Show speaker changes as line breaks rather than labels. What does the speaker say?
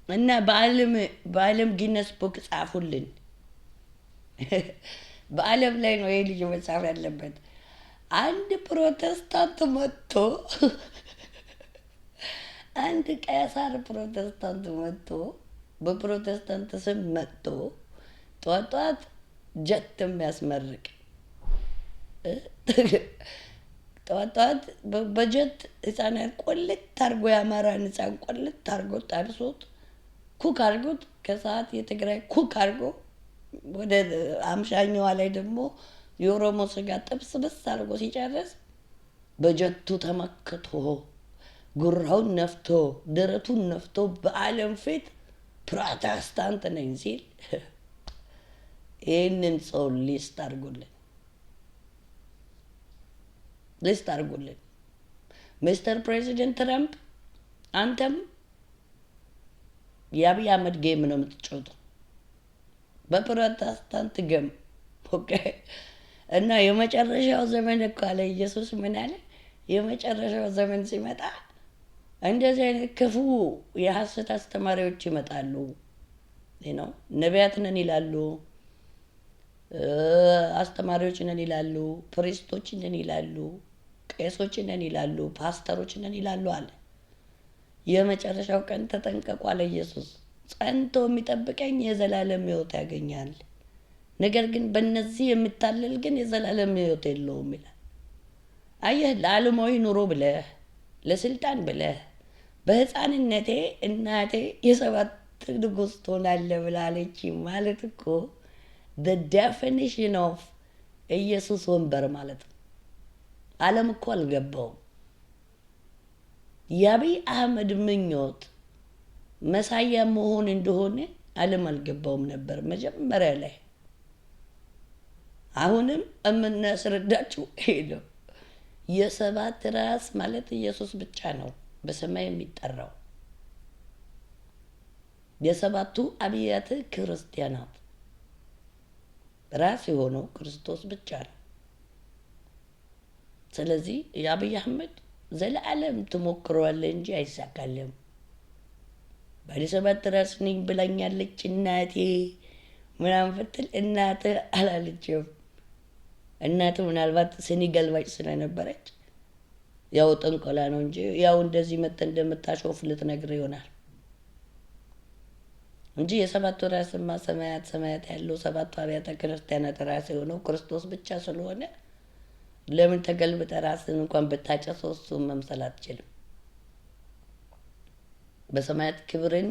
እና በዓለም ጊነስ ቡክ ጻፉልን። በዓለም ላይ ነው ይሄ ልጅ መጻፍ ያለበት። አንድ ፕሮቴስታንት መጥቶ አንድ ቀሳር ፕሮቴስታንት መጥቶ በፕሮቴስታንት ስም መጥቶ ጠዋት ጠዋት ጀት የሚያስመርቅ ጠዋት ጠዋት በጀት ህፃናት ቆልት አድርጎ የአማራን ህፃን ቆልት አድርጎ ጠብሶት ኩክ አድርጎት ከሰዓት የትግራይ ኩክ አድርጎ ወደ አምሻኛዋ ላይ ደግሞ የኦሮሞ ስጋ ጥብስብስ አድርጎ ሲጨርስ በጀቱ ተመክቶ ጉራውን ነፍቶ ደረቱን ነፍቶ በዓለም ፊት ፕሮቴስታንት ነኝ ሲል ይህንን ሰው ሊስት አድርጉልን፣ ሊስት አድርጉልን። ሚስተር ፕሬዚደንት ትራምፕ አንተም የአብይ አህመድ ጌም ነው የምትጫወተው፣ በፕሮቴስታንት ገም ኦኬ። እና የመጨረሻው ዘመን እኮ አለ ኢየሱስ ምን አለ? የመጨረሻው ዘመን ሲመጣ እንደዚህ አይነት ክፉ የሐሰት አስተማሪዎች ይመጣሉ ነው። ነቢያት ነን ይላሉ፣ አስተማሪዎች ነን ይላሉ፣ ፕሪስቶች ነን ይላሉ፣ ቄሶች ነን ይላሉ፣ ፓስተሮች ነን ይላሉ አለ። የመጨረሻው ቀን ተጠንቀቁ አለ ኢየሱስ። ጸንቶ የሚጠብቀኝ የዘላለም ሕይወት ያገኛል፣ ነገር ግን በእነዚህ የምታለል ግን የዘላለም ሕይወት የለውም ይላል። አየህ፣ ለዓለማዊ ኑሮ ብለህ ለስልጣን ብለህ በህፃንነቴ እናቴ የሰባት ንጉሥ ትሆናለህ ብላለች ማለት እኮ the definition of ኢየሱስ ወንበር ማለት ነው። ዓለም እኮ አልገባውም። የአብይ አህመድ ምኞት መሳያ መሆን እንደሆነ ዓለም አልገባውም ነበር መጀመሪያ ላይ። አሁንም የምናስረዳችሁ ይሄ ነው። የሰባት ራስ ማለት ኢየሱስ ብቻ ነው በሰማይ የሚጠራው። የሰባቱ አብያተ ክርስቲያናት ራስ የሆነው ክርስቶስ ብቻ ነው። ስለዚህ የአብይ አህመድ ዘለዓለም ትሞክረዋለህ እንጂ አይሳካልም። ባለ ሰባት ራስ ነኝ ብላኛለች እናቴ ምናምን ብትል እናትህ አላለችም። እናትህ ምናልባት ስኒ ገልባጭ ስለነበረች ያው ጥንቆላ ነው እንጂ ያው እንደዚህ መጥተህ እንደምታሾፍ ልትነግር ይሆናል እንጂ የሰባቱ ራስማ ሰማያት ሰማያት ያለው ሰባቱ አብያተ ክርስቲያናት ራስ የሆነው ክርስቶስ ብቻ ስለሆነ ለምን ተገልብጠህ ራስን እንኳን ብታጨሰው እሱን መምሰል አትችልም። በሰማያት ክብርን